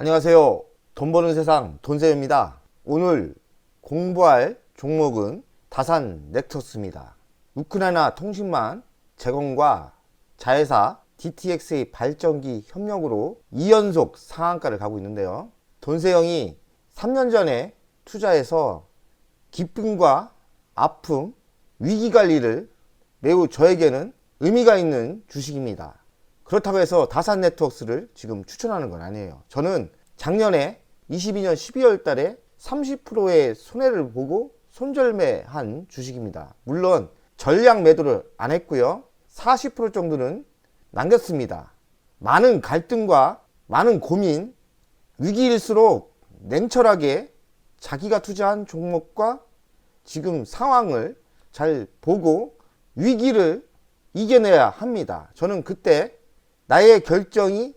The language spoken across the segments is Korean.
안녕하세요. 돈 버는 세상 돈세입니다. 오늘 공부할 종목은 다산넥터스입니다. 우크라이나 통신망 재건과 자회사 DTX의 발전기 협력으로 2연속 상한가를 가고 있는데요. 돈세형이 3년 전에 투자해서 기쁨과 아픔, 위기관리를 매우 저에게는 의미가 있는 주식입니다. 그렇다고 해서 다산네트워크스를 지금 추천하는 건 아니에요. 저는 작년에 22년 12월 달에 30%의 손해를 보고 손절매한 주식입니다. 물론 전량 매도를 안 했고요. 40% 정도는 남겼습니다. 많은 갈등과 많은 고민, 위기일수록 냉철하게 자기가 투자한 종목과 지금 상황을 잘 보고 위기를 이겨내야 합니다. 저는 그때 나의 결정이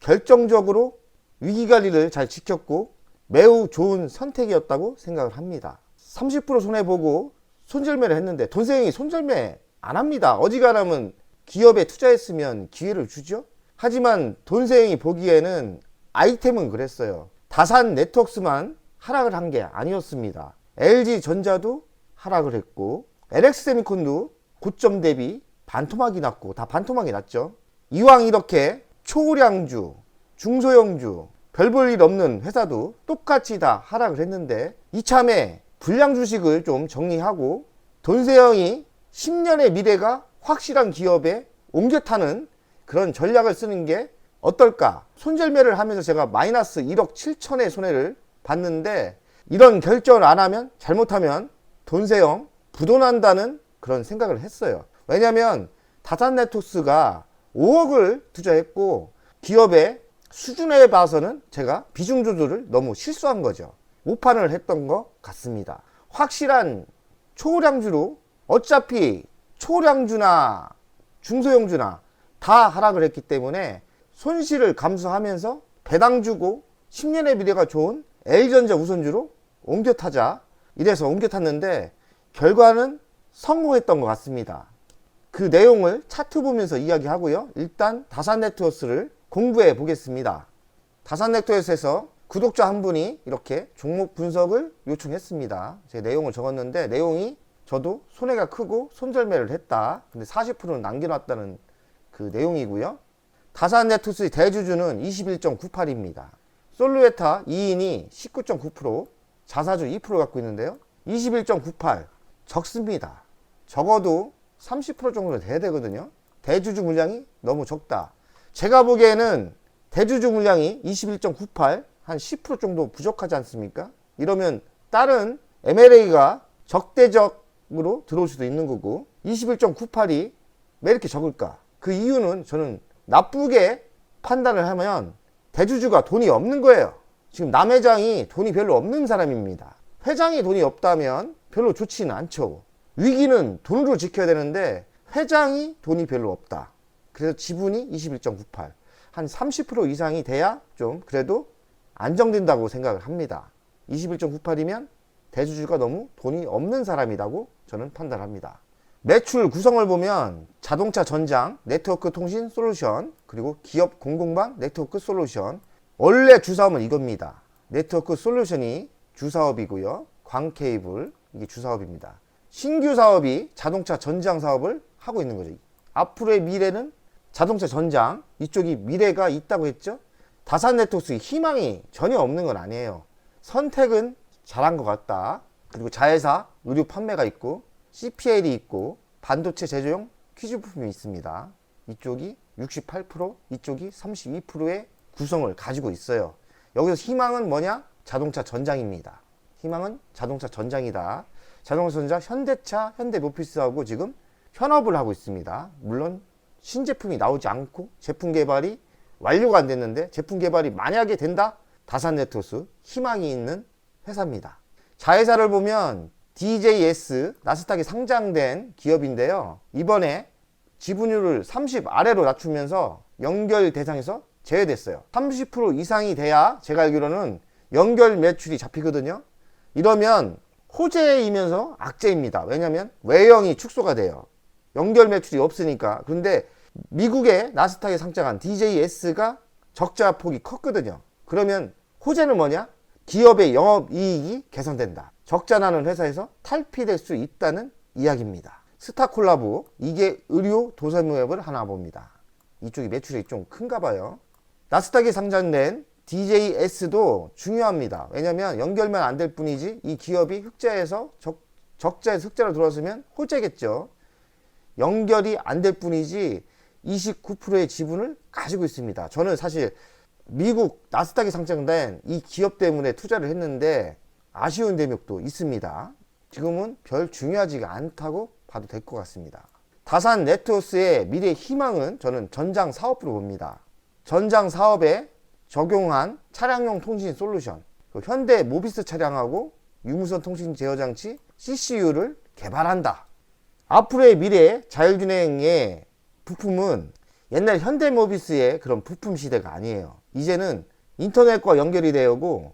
결정적으로 위기관리를 잘 지켰고 매우 좋은 선택이었다고 생각을 합니다. 30% 손해보고 손절매를 했는데 돈세형이 손절매 안 합니다. 어지간하면 기업에 투자했으면 기회를 주죠. 하지만 돈세형이 보기에는 아이템은 그랬어요. 다산네트워크스만 하락을 한 게 아니었습니다. LG전자도 하락을 했고 LX세미콘도 고점 대비 반토막이 났고 다 반토막이 났죠. 이왕 이렇게 초량주, 중소형주, 별 볼 일 없는 회사도 똑같이 다 하락을 했는데 이참에 불량 주식을 좀 정리하고 돈세형이 10년의 미래가 확실한 기업에 옮겨 타는 그런 전략을 쓰는 게 어떨까? 손절매를 하면서 제가 마이너스 1억 7천의 손해를 봤는데 이런 결정을 안 하면 잘못하면 돈세형 부도난다는 그런 생각을 했어요. 왜냐하면 다산네트워크스가 5억을 투자했고 기업의 수준에 봐서는 제가 비중 조절을 너무 실수한 거죠. 오판을 했던 것 같습니다. 확실한 초량주로 어차피 초량주나 중소형주나 다 하락을 했기 때문에 손실을 감수하면서 배당 주고 10년의 미래가 좋은 L전자 우선주로 옮겨 타자 이래서 옮겨 탔는데 결과는 성공했던 것 같습니다. 그 내용을 차트 보면서 이야기하고요. 일단 다산네트워크스를 공부해 보겠습니다. 다산네트워크스에서 구독자 한 분이 이렇게 종목 분석을 요청했습니다. 제 내용을 적었는데 내용이 저도 손해가 크고 손절매를 했다. 근데 40%는 남겨놨다는 그 내용이고요. 다산네트워크스의 대주주는 21.98입니다. 솔루에타 2인이 19.9%, 자사주 2% 갖고 있는데요. 21.98 적습니다. 적어도 30% 정도 돼야 되거든요. 대주주 물량이 너무 적다. 제가 보기에는 대주주 물량이 21.98, 한 10% 정도 부족하지 않습니까? 이러면 다른 MLA가 적대적으로 들어올 수도 있는 거고 21.98이 왜 이렇게 적을까? 그 이유는 저는 나쁘게 판단을 하면 대주주가 돈이 없는 거예요. 지금 남회장이 돈이 별로 없는 사람입니다. 회장이 돈이 없다면 별로 좋지는 않죠. 위기는 돈으로 지켜야 되는데 회장이 돈이 별로 없다. 그래서 지분이 21.98, 한 30% 이상이 돼야 좀 그래도 안정된다고 생각을 합니다. 21.98이면 대주주가 너무 돈이 없는 사람이라고 저는 판단합니다. 매출 구성을 보면 자동차 전장, 네트워크 통신 솔루션, 그리고 기업 공공방 네트워크 솔루션. 원래 주사업은 이겁니다. 네트워크 솔루션이 주사업이고요. 광케이블 이게 주사업입니다. 신규 사업이 자동차 전장 사업을 하고 있는 거죠. 앞으로의 미래는 자동차 전장, 이쪽이 미래가 있다고 했죠. 다산네트워크스의 희망이 전혀 없는 건 아니에요. 선택은 잘한 것 같다. 그리고 자회사 의류 판매가 있고 CPL이 있고 반도체 제조용 퀴즈 부품이 있습니다. 이쪽이 68%, 이쪽이 32%의 구성을 가지고 있어요. 여기서 희망은 뭐냐? 자동차 전장입니다. 희망은 자동차 전장이다. 자동차 전자, 현대차, 현대모비스하고 지금 현업을 하고 있습니다. 물론 신제품이 나오지 않고 제품 개발이 완료가 안 됐는데 제품 개발이 만약에 된다? 다산네트워크스 희망이 있는 회사입니다. 자회사를 보면 DJS 나스닥에 상장된 기업인데요. 이번에 지분율을 30 아래로 낮추면서 연결 대상에서 제외됐어요. 30% 이상이 돼야 제가 알기로는 연결 매출이 잡히거든요. 이러면 호재이면서 악재입니다. 왜냐하면 외형이 축소가 돼요. 연결 매출이 없으니까. 그런데 미국의 나스닥에 상장한 DJS가 적자 폭이 컸거든요. 그러면 호재는 뭐냐? 기업의 영업이익이 개선된다. 적자 나는 회사에서 탈피될 수 있다는 이야기입니다. 스타콜라보, 이게 의료 도소무역을 하나 봅니다. 이쪽이 매출이 좀 큰가 봐요. 나스닥에 상장된 DJS도 중요합니다. 왜냐면 연결만 안 될 뿐이지 이 기업이 흑자에서 적자에서 흑자로 들어왔으면 호재겠죠. 연결이 안 될 뿐이지 29%의 지분을 가지고 있습니다. 저는 사실 미국 나스닥에 상장된 이 기업 때문에 투자를 했는데 아쉬운 대목도 있습니다. 지금은 별 중요하지가 않다고 봐도 될 것 같습니다. 다산 네트워스의 미래 희망은 저는 전장 사업으로 봅니다. 전장 사업에 적용한 차량용 통신 솔루션, 현대 모비스 차량하고 유무선 통신 제어 장치 CCU를 개발한다. 앞으로의 미래 자율주행의 부품은 옛날 현대 모비스의 그런 부품 시대가 아니에요. 이제는 인터넷과 연결이 되고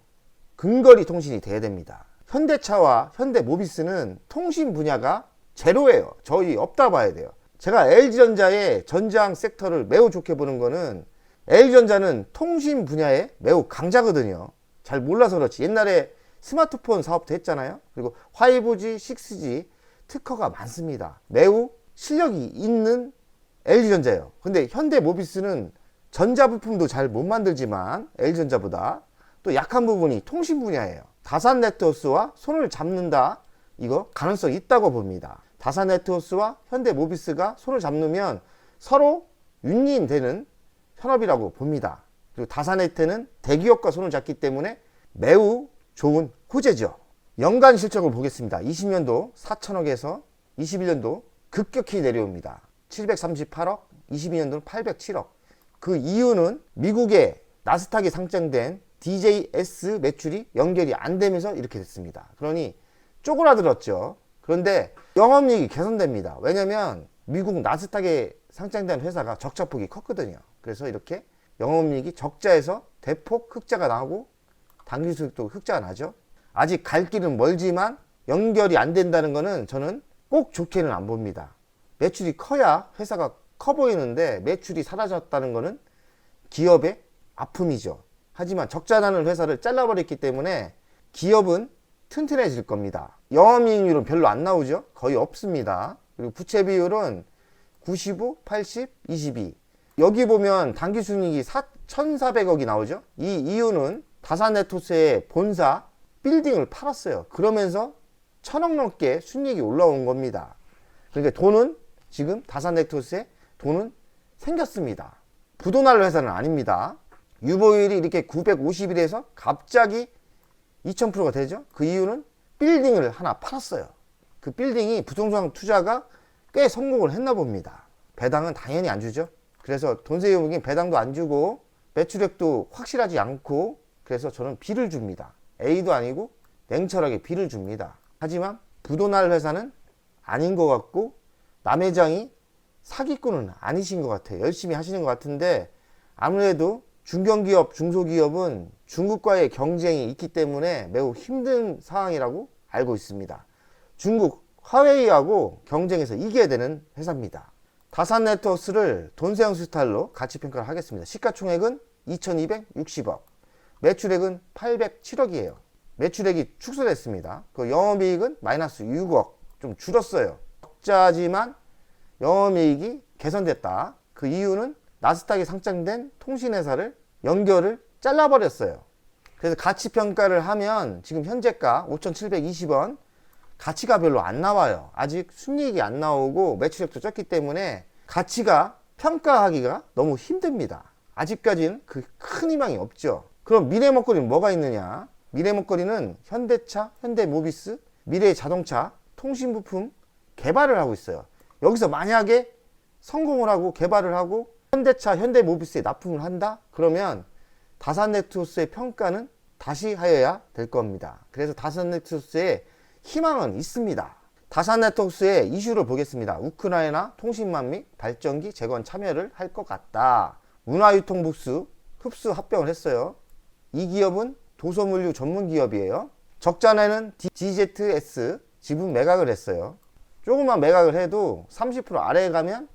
근거리 통신이 돼야 됩니다. 현대차와 현대 모비스는 통신 분야가 제로예요. 저희 없다 봐야 돼요. 제가 LG전자의 전장 섹터를 매우 좋게 보는 거는 LG전자는 통신 분야에 매우 강자거든요. 잘 몰라서 그렇지. 옛날에 스마트폰 사업도 했잖아요. 그리고 5G, 6G 특허가 많습니다. 매우 실력이 있는 LG전자예요. 근데 현대모비스는 전자부품도 잘 못 만들지만 LG전자보다 또 약한 부분이 통신 분야예요. 다산네트워스와 손을 잡는다. 이거 가능성이 있다고 봅니다. 다산네트워스와 현대모비스가 손을 잡으면 서로 윈윈되는 현업이라고 봅니다. 그리고 다산네트는 대기업과 손을 잡기 때문에 매우 좋은 호재죠. 연간 실적을 보겠습니다. 20년도 4천억에서 21년도 급격히 내려옵니다. 738억, 22년도는 807억. 그 이유는 미국의 나스닥에 상장된 DJS 매출이 연결이 안 되면서 이렇게 됐습니다. 그러니 쪼그라들었죠. 그런데 영업이익이 개선됩니다. 왜냐면 미국 나스닥에 상장된 회사가 적자폭이 컸거든요. 그래서 이렇게 영업이익이 적자에서 대폭 흑자가 나고 당기수익도 흑자가 나죠. 아직 갈 길은 멀지만 연결이 안 된다는 거는 저는 꼭 좋게는 안 봅니다. 매출이 커야 회사가 커 보이는데 매출이 사라졌다는 거는 기업의 아픔이죠. 하지만 적자 나는 회사를 잘라버렸기 때문에 기업은 튼튼해질 겁니다. 영업이익률은 별로 안 나오죠. 거의 없습니다. 그리고 부채 비율은 95, 80, 22. 여기 보면 당기순이익이 1,400억이 나오죠. 이 이유는 다산네트워스의 본사 빌딩을 팔았어요. 그러면서 1,000억 넘게 순이익이 올라온 겁니다. 그러니까 돈은 지금 다산네트워스에 돈은 생겼습니다. 부도날 회사는 아닙니다. 유보율이 이렇게 950일에서 갑자기 2000%가 되죠. 그 이유는 빌딩을 하나 팔았어요. 그 빌딩이 부동산 투자가 꽤 성공을 했나 봅니다. 배당은 당연히 안 주죠. 그래서 돈세이용이 배당도 안 주고 매출액도 확실하지 않고 그래서 저는 B를 줍니다. A도 아니고 냉철하게 B를 줍니다. 하지만 부도날 회사는 아닌 것 같고 남 회장이 사기꾼은 아니신 것 같아요. 열심히 하시는 것 같은데 아무래도 중견기업, 중소기업은 중국과의 경쟁이 있기 때문에 매우 힘든 상황이라고 알고 있습니다. 중국 화웨이하고 경쟁해서 이겨야 되는 회사입니다. 다산네트워스를 돈세형 스타일로 가치평가를 하겠습니다. 시가총액은 2260억, 매출액은 807억이에요. 매출액이 축소됐습니다. 그 영업이익은 마이너스 6억, 좀 줄었어요. 적자지만 영업이익이 개선됐다. 그 이유는 나스닥에 상장된 통신회사를 연결을 잘라버렸어요. 그래서 가치평가를 하면 지금 현재가 5,720원, 가치가 별로 안 나와요. 아직 순이익이 안 나오고 매출액도 적기 때문에 가치가 평가하기가 너무 힘듭니다. 아직까지는 그 큰 희망이 없죠. 그럼 미래 먹거리는 뭐가 있느냐? 미래 먹거리는 현대차, 현대모비스, 미래 자동차, 통신부품 개발을 하고 있어요. 여기서 만약에 성공을 하고 개발을 하고 현대차, 현대모비스에 납품을 한다? 그러면 다산네트워스의 평가는 다시 하여야 될 겁니다. 그래서 다산네트워스의 희망은 있습니다. 다산네트워스의 이슈를 보겠습니다. 우크라이나 통신망 및 발전기 재건 참여를 할 것 같다. 문화유통북수 흡수 합병을 했어요. 이 기업은 도소물류 전문 기업이에요. 적자내는 DZS 지분 매각을 했어요. 조금만 매각을 해도 30% 아래에 가면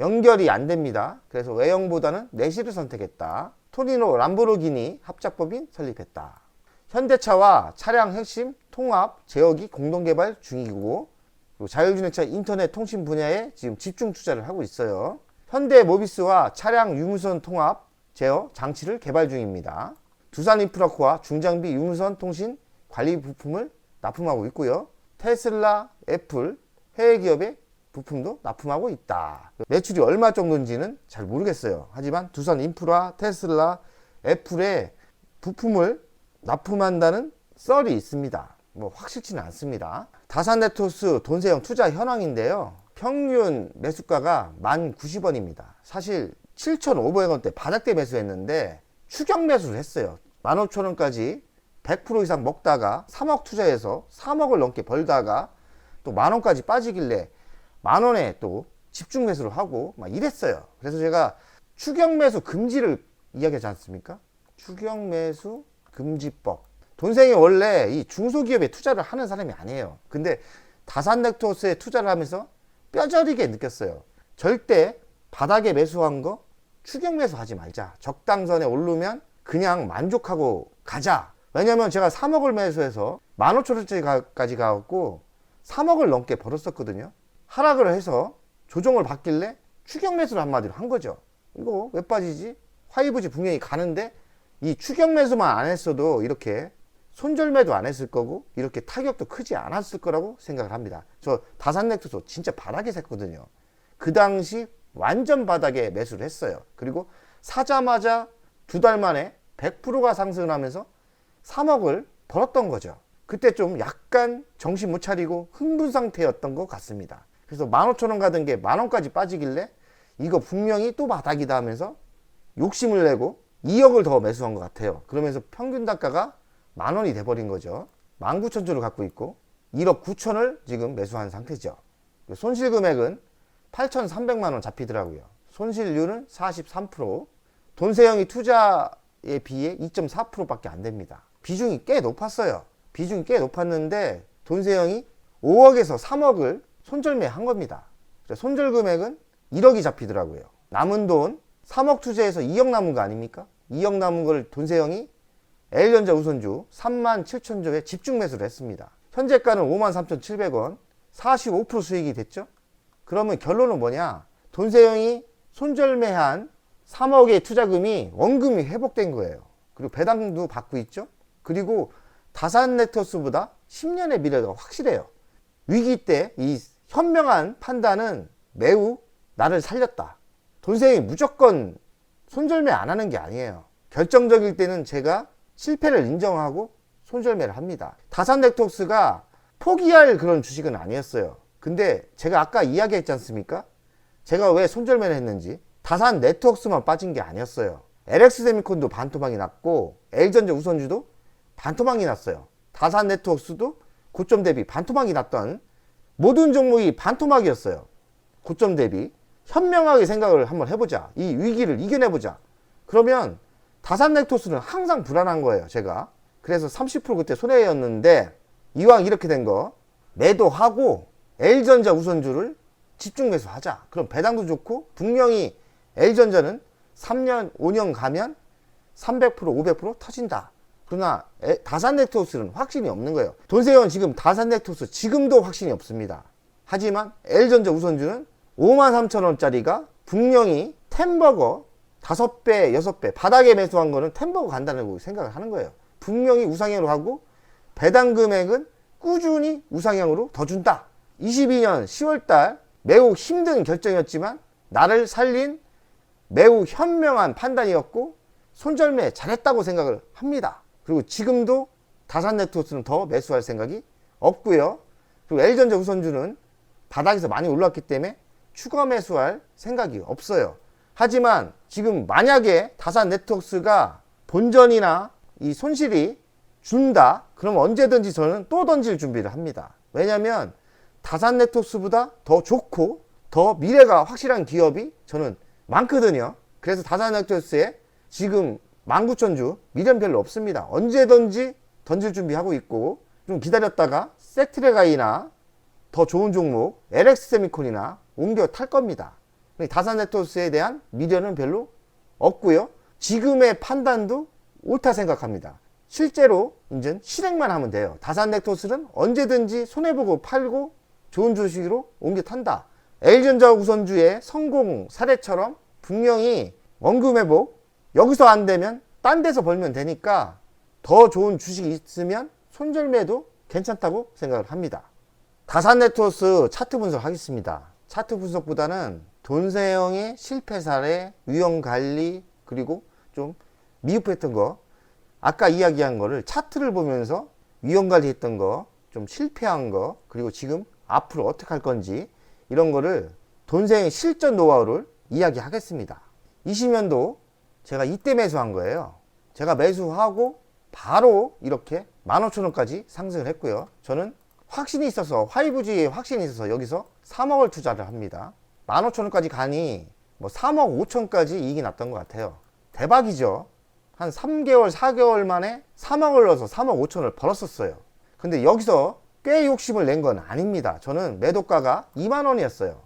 연결이 안 됩니다. 그래서 외형보다는 내실을 선택했다. 토리노 람보르기니 합작법인 설립했다. 현대차와 차량 핵심 통합 제어기 공동 개발 중이고, 그리고 자율주행차 인터넷 통신 분야에 지금 집중 투자를 하고 있어요. 현대모비스와 차량 유무선 통합 제어 장치를 개발 중입니다. 두산인프라코와 중장비 유무선 통신 관리 부품을 납품하고 있고요. 테슬라, 애플, 해외 기업의 부품도 납품하고 있다. 매출이 얼마 정도인지는 잘 모르겠어요. 하지만 두산인프라, 테슬라, 애플의 부품을 납품한다는 썰이 있습니다. 뭐 확실치는 않습니다. 다산네트워스 돈세형 투자 현황인데요. 평균 매수가가 1,090원입니다. 사실 7,500원대 바닥대 매수했는데 추격 매수를 했어요. 15,000원까지 100% 이상 먹다가 3억 투자해서 3억을 넘게 벌다가 또 만원까지 빠지길래 만원에 또 집중 매수를 하고 막 이랬어요. 그래서 제가 추격 매수 금지를 이야기하지 않습니까? 추격 매수 금지법. 돈생이 원래 이 중소기업에 투자를 하는 사람이 아니에요. 근데 다산네트워스에 투자를 하면서 뼈저리게 느꼈어요. 절대 바닥에 매수한 거 추격 매수하지 말자. 적당선에 오르면 그냥 만족하고 가자. 왜냐면 제가 3억을 매수해서 15,000원짜리까지 가갖고 3억을 넘게 벌었었거든요. 하락을 해서 조정을 받길래 추격 매수를 한마디로 한 거죠. 이거 왜 빠지지? 화이브지 분명히 가는데 이 추격 매수만 안 했어도 이렇게 손절매도 안 했을 거고 이렇게 타격도 크지 않았을 거라고 생각을 합니다. 저 다산네트워스 진짜 바닥에 샀거든요. 그 당시 완전 바닥에 매수를 했어요. 그리고 사자마자 2달 만에 100%가 상승을 하면서 3억을 벌었던 거죠. 그때 좀 약간 정신 못 차리고 흥분 상태였던 것 같습니다. 그래서 15,000원 가던 게 만원까지 빠지길래 이거 분명히 또 바닥이다 하면서 욕심을 내고 2억을 더 매수한 것 같아요. 그러면서 평균 단가가 만원이 돼버린 거죠. 19,000주를 갖고 있고 1억 9천을 지금 매수한 상태죠. 손실 금액은 8,300만원 잡히더라고요. 손실률은 43%, 돈세형이 투자에 비해 2.4%밖에 안 됩니다. 비중이 꽤 높았어요. 비중이 꽤 높았는데 돈세형이 5억에서 3억을 손절매 한 겁니다. 손절 금액은 1억이 잡히더라고요. 남은 돈 3억 투자해서 2억 남은 거 아닙니까? 2억 남은 걸 돈세형이 L전자 우선주 37,000주에 집중 매수를 했습니다. 현재가는 53,700원, 45% 수익이 됐죠? 그러면 결론은 뭐냐? 돈세형이 손절매한 3억의 투자금이 원금이 회복된 거예요. 그리고 배당도 받고 있죠? 그리고 다산네트워스보다 10년의 미래가 확실해요. 위기 때 이 현명한 판단은 매우 나를 살렸다. 돈세형이 무조건 손절매 안 하는 게 아니에요. 결정적일 때는 제가 실패를 인정하고 손절매를 합니다. 다산네트워스가 포기할 그런 주식은 아니었어요. 근데 제가 아까 이야기했지 않습니까? 제가 왜 손절매를 했는지. 다산네트워스만 빠진 게 아니었어요. LX세미콘도 반토막이 났고 L전자 우선주도 반토막이 났어요. 다산네트워스도 고점 대비 반토막이 났던 모든 종목이 반토막이었어요. 고점 대비. 현명하게 생각을 한번 해보자. 이 위기를 이겨내보자. 그러면 다산네트워스는 항상 불안한 거예요. 제가. 그래서 30% 그때 손해였는데 이왕 이렇게 된 거 매도하고 L전자 우선주를 집중 매수하자. 그럼 배당도 좋고 분명히 L전자는 3년, 5년 가면 300%, 500% 터진다. 그러나 다산네트워스는 확신이 없는 거예요. 돈세형은 지금 다산네트워스 지금도 확신이 없습니다. 하지만 L전자 우선주는 53,000원짜리가 분명히 템버거 5배, 6배 바닥에 매수한 거는 템버거 간다고 생각을 하는 거예요. 분명히 우상향으로 하고 배당 금액은 꾸준히 우상향으로 더 준다. 22년 10월달 매우 힘든 결정이었지만 나를 살린 매우 현명한 판단이었고 손절매 잘했다고 생각을 합니다. 그리고 지금도 다산네트워스는 더 매수할 생각이 없고요. 그리고 L전자 우선주는 바닥에서 많이 올랐기 때문에 추가 매수할 생각이 없어요. 하지만 지금 만약에 다산네트워스가 본전이나 이 손실이 준다, 그럼 언제든지 저는 또 던질 준비를 합니다. 왜냐하면 다산네트워스보다 더 좋고 더 미래가 확실한 기업이 저는 많거든요. 그래서 다산네트워스에 지금 19,000주 미련 별로 없습니다. 언제든지 던질 준비하고 있고 좀 기다렸다가 섹트레가이나 더 좋은 종목 LX세미콘이나 옮겨 탈 겁니다. 다산네트워스에 대한 미련은 별로 없고요. 지금의 판단도 옳다 생각합니다. 실제로 이제 실행만 하면 돼요. 다산넥토스는 언제든지 손해보고 팔고 좋은 주식으로 옮겨 탄다. L전자 우선주의 성공 사례처럼 분명히 원금 회복, 여기서 안 되면 딴 데서 벌면 되니까 더 좋은 주식이 있으면 손절매도 괜찮다고 생각을 합니다. 다산네트워스 차트 분석하겠습니다. 차트 분석보다는 돈세형의 실패 사례, 위험 관리, 그리고 좀 미흡했던 거, 아까 이야기한 거를 차트를 보면서 위험 관리했던 거, 좀 실패한 거, 그리고 지금 앞으로 어떻게 할 건지 이런 거를 돈세형의 실전 노하우를 이야기하겠습니다. 20년도 제가 이때 매수한 거예요. 제가 매수하고 바로 이렇게 15,000원까지 상승을 했고요. 저는 확신이 있어서, 화이브지에 확신이 있어서 여기서 3억을 투자를 합니다. 15,000원까지 가니 뭐 3억 5천까지 이익이 났던 것 같아요. 대박이죠. 한 3개월 4개월 만에 3억을 넣어서 3억 5천을 벌었었어요. 근데 여기서 꽤 욕심을 낸 건 아닙니다. 저는 매도가가 2만원이었어요.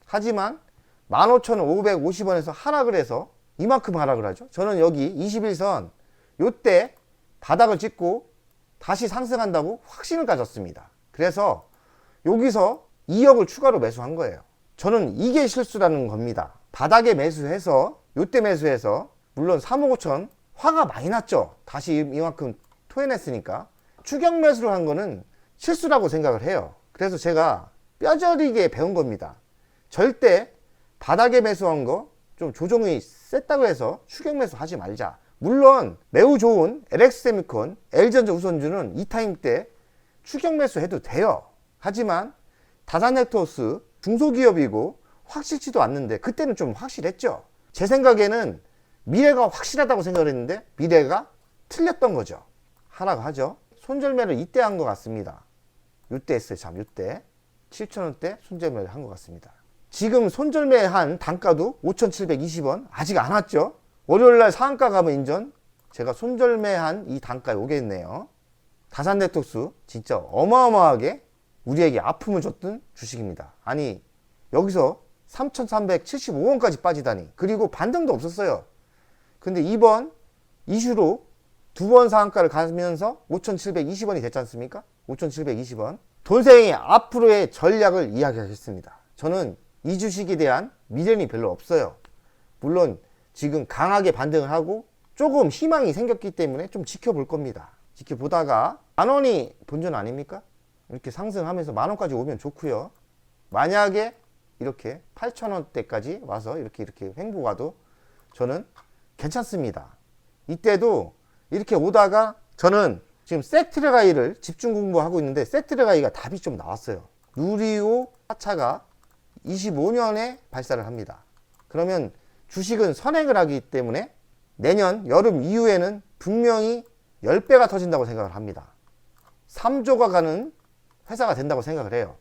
하지만 15,550원에서 하락을 해서 이만큼 하락을 하죠. 저는 여기 21선 요때 바닥을 찍고 다시 상승한다고 확신을 가졌습니다. 그래서 여기서 2억을 추가로 매수한 거예요. 저는 이게 실수라는 겁니다. 바닥에 매수해서 요때 매수해서 물론 3억 5천 화가 많이 났죠. 다시 이만큼 토해냈으니까 추격 매수를 한 거는 실수라고 생각을 해요. 그래서 제가 뼈저리게 배운 겁니다. 절대 바닥에 매수한 거 좀 조정이 셌다고 해서 추격 매수 하지 말자. 물론 매우 좋은 LX세미콘, L전자 우선주는 이 타임 때 추격 매수 해도 돼요. 하지만 다산넥토스 중소기업이고 확실치도 않는데 그때는 좀 확실했죠. 제 생각에는 미래가 확실하다고 생각을 했는데 미래가 틀렸던 거죠. 하락하죠. 손절매를 이때 한 것 같습니다. 이때 했어요. 참 이때 7,000원대 손절매를 한 것 같습니다. 지금 손절매한 단가도 5,720원 아직 안 왔죠. 월요일날 상한가 가면 인전 제가 손절매한 이 단가에 오겠네요. 다산네트워스 진짜 어마어마하게 우리에게 아픔을 줬던 주식입니다. 아니 여기서 3,375원까지 빠지다니. 그리고 반등도 없었어요. 근데 이번 이슈로 두 번 상한가를 가면서 5,720원이 됐지 않습니까? 5,720원. 돈세형의 앞으로의 전략을 이야기하겠습니다. 저는 이 주식에 대한 미련이 별로 없어요. 물론 지금 강하게 반등을 하고 조금 희망이 생겼기 때문에 좀 지켜볼 겁니다. 지켜보다가 만원이 본전 아닙니까? 이렇게 상승하면서 만원까지 오면 좋고요. 만약에 이렇게 8,000원대까지 와서 이렇게 횡보가도 저는 괜찮습니다. 이때도 이렇게 오다가 저는 지금 섹트레가이를 집중 공부하고 있는데 섹트레가이가 답이 좀 나왔어요. 누리호 4차가 25년에 발사를 합니다. 그러면 주식은 선행을 하기 때문에 내년 여름 이후에는 분명히 10배가 터진다고 생각을 합니다. 3조가 가는 회사가 된다고 생각을 해요.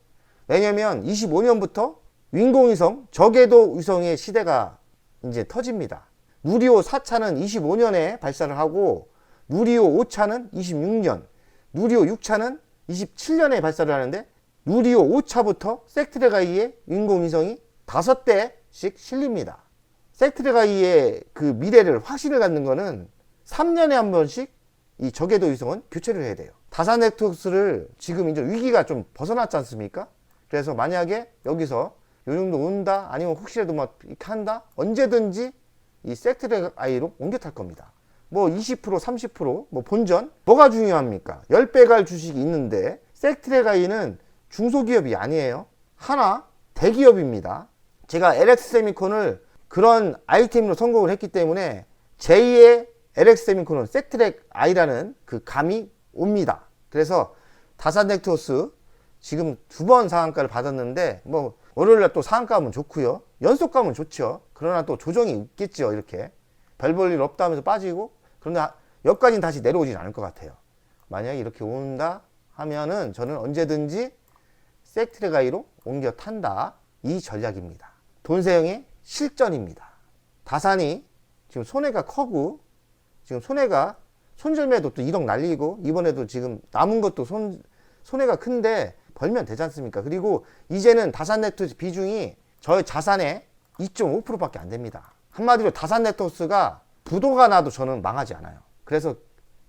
왜냐면 25년부터 인공위성, 저궤도 위성의 시대가 이제 터집니다. 누리호 4차는 25년에 발사를 하고 누리호 5차는 26년, 누리호 6차는 27년에 발사를 하는데 누리호 5차부터 섹트레가이의 인공위성이 5대씩 실립니다. 섹트레가이의 그 미래를 확신을 갖는 거는 3년에 한 번씩 이 저궤도 위성은 교체를 해야 돼요. 다산네트워스를 지금 이제 위기가 좀 벗어났지 않습니까? 그래서 만약에 여기서 요 정도 온다, 아니면 혹시라도 막 이렇게 한다, 언제든지 이 섹트레가이로 옮겨 탈 겁니다. 뭐 20%, 30%, 뭐 본전? 뭐가 중요합니까? 10배 갈 주식이 있는데 섹트레가이는 중소기업이 아니에요. 하나 대기업입니다. 제가 LX세미콘을 그런 아이템으로 성공을 했기 때문에 제2의 LX세미콘은 섹트레가이라는 그 감이 옵니다. 그래서 다산넥토스 지금 2번 상한가를 받았는데 뭐 월요일날 또 상한가 하면 좋고요. 연속 가면 좋죠. 그러나 또 조정이 있겠죠. 이렇게 별 볼 일 없다 하면서 빠지고, 그런데 여기까지는 다시 내려오진 않을 것 같아요. 만약에 이렇게 온다 하면은 저는 언제든지 섹트레가이로 옮겨 탄다, 이 전략입니다. 돈세형의 실전입니다. 다산이 지금 손해가 커고 지금 손절매도 또 1억 날리고 이번에도 지금 남은 것도 손해가 큰데 벌면 되지 않습니까? 그리고 이제는 다산네트워스 비중이 저의 자산의 2.5%밖에 안 됩니다. 한마디로 다산네트워스가 부도가 나도 저는 망하지 않아요. 그래서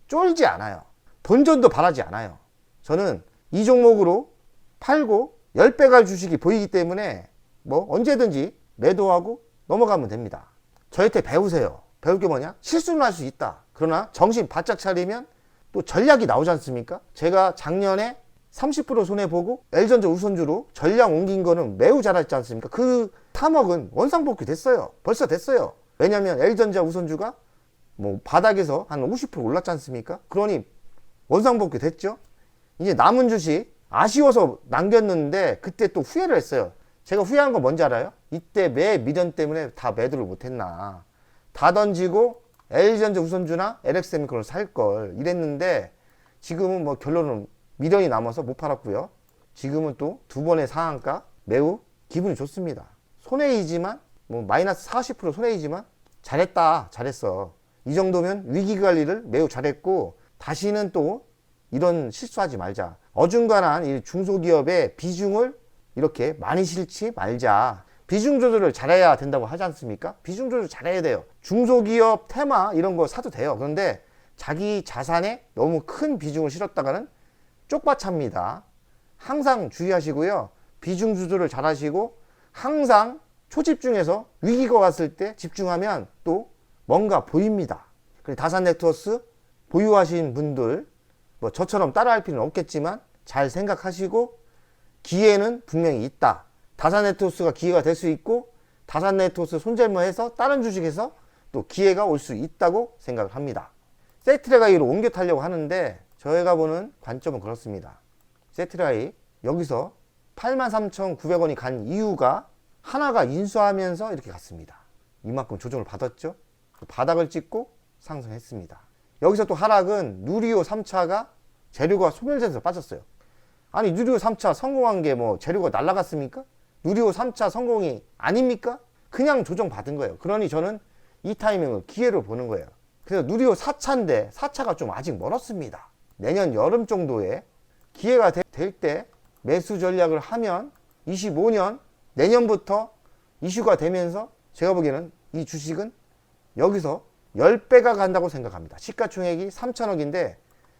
쫄지 않아요. 본전도 바라지 않아요. 저는 이 종목으로 팔고 10배 갈 주식이 보이기 때문에 뭐 언제든지 매도하고 넘어가면 됩니다. 저한테 배우세요. 배울 게 뭐냐? 실수는 할 수 있다. 그러나 정신 바짝 차리면 또 전략이 나오지 않습니까? 제가 작년에 30% 손해보고 L전자 우선주로 전략 옮긴 거는 매우 잘했지 않습니까? 그 탐억은 원상복귀 됐어요. 벌써 됐어요. 왜냐면 L전자 우선주가 뭐 바닥에서 한 50% 올랐지 않습니까? 그러니 원상복귀 됐죠. 이제 남은 주식 아쉬워서 남겼는데 그때 또 후회를 했어요. 제가 후회한 건 뭔지 알아요? 이때 매 미련 때문에 다 매도를 못했나. 다 던지고 L전자 우선주나 LX세미콘을 살걸 이랬는데 지금은 뭐 결론은 미련이 남아서 못 팔았고요. 지금은 또 두 번의 상한가 매우 기분이 좋습니다. 손해이지만 뭐 마이너스 40% 손해이지만 잘했다 잘했어. 이 정도면 위기관리를 매우 잘했고 다시는 또 이런 실수하지 말자. 어중간한 이 중소기업의 비중을 이렇게 많이 싫지 말자. 비중 조절을 잘해야 된다고 하지 않습니까? 비중 조절 잘해야 돼요. 중소기업 테마 이런 거 사도 돼요. 그런데 자기 자산에 너무 큰 비중을 실었다가는 쪽박찹니다. 항상 주의하시고요. 비중 조절을 잘 하시고 항상 초집중해서 위기가 왔을 때 집중하면 또 뭔가 보입니다. 다산 네트워스 보유하신 분들 뭐 저처럼 따라할 필요는 없겠지만 잘 생각하시고 기회는 분명히 있다. 다산 네트워스가 기회가 될 수 있고 다산 네트워스 손절모해서 다른 주식에서 또 기회가 올 수 있다고 생각을 합니다. 세트레가이로 옮겨 타려고 하는데 저희가 보는 관점은 그렇습니다. 세트레가이 여기서 83,900원이 간 이유가 하나가 인수하면서 이렇게 갔습니다. 이만큼 조정을 받았죠. 바닥을 찍고 상승했습니다. 여기서 또 하락은 누리호 3차가 재료가 소멸돼서 빠졌어요. 아니 누리호 3차 성공한 게 뭐 재료가 날라갔습니까? 누리호 3차 성공이 아닙니까? 그냥 조정 받은 거예요. 그러니 저는 이 타이밍을 기회로 보는 거예요. 그래서 누리호 4차인데 4차가 좀 아직 멀었습니다. 내년 여름 정도에 기회가 될 때 매수 전략을 하면 25년 내년부터 이슈가 되면서 제가 보기에는 이 주식은 여기서 10배가 간다고 생각합니다. 시가총액이 3천억인데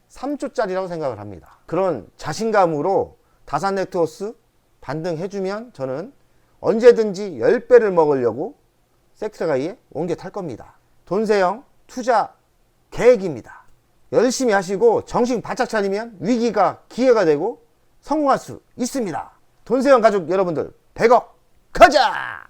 3조짜리라고 생각을 합니다. 그런 자신감으로 다산 네트워스 반등해주면 저는 언제든지 10배를 먹으려고 세트레가이에 옮겨 탈 겁니다. 돈세형 투자 계획입니다. 열심히 하시고 정신 바짝 차리면 위기가 기회가 되고 성공할 수 있습니다. 돈세형 가족 여러분들 100억 가자!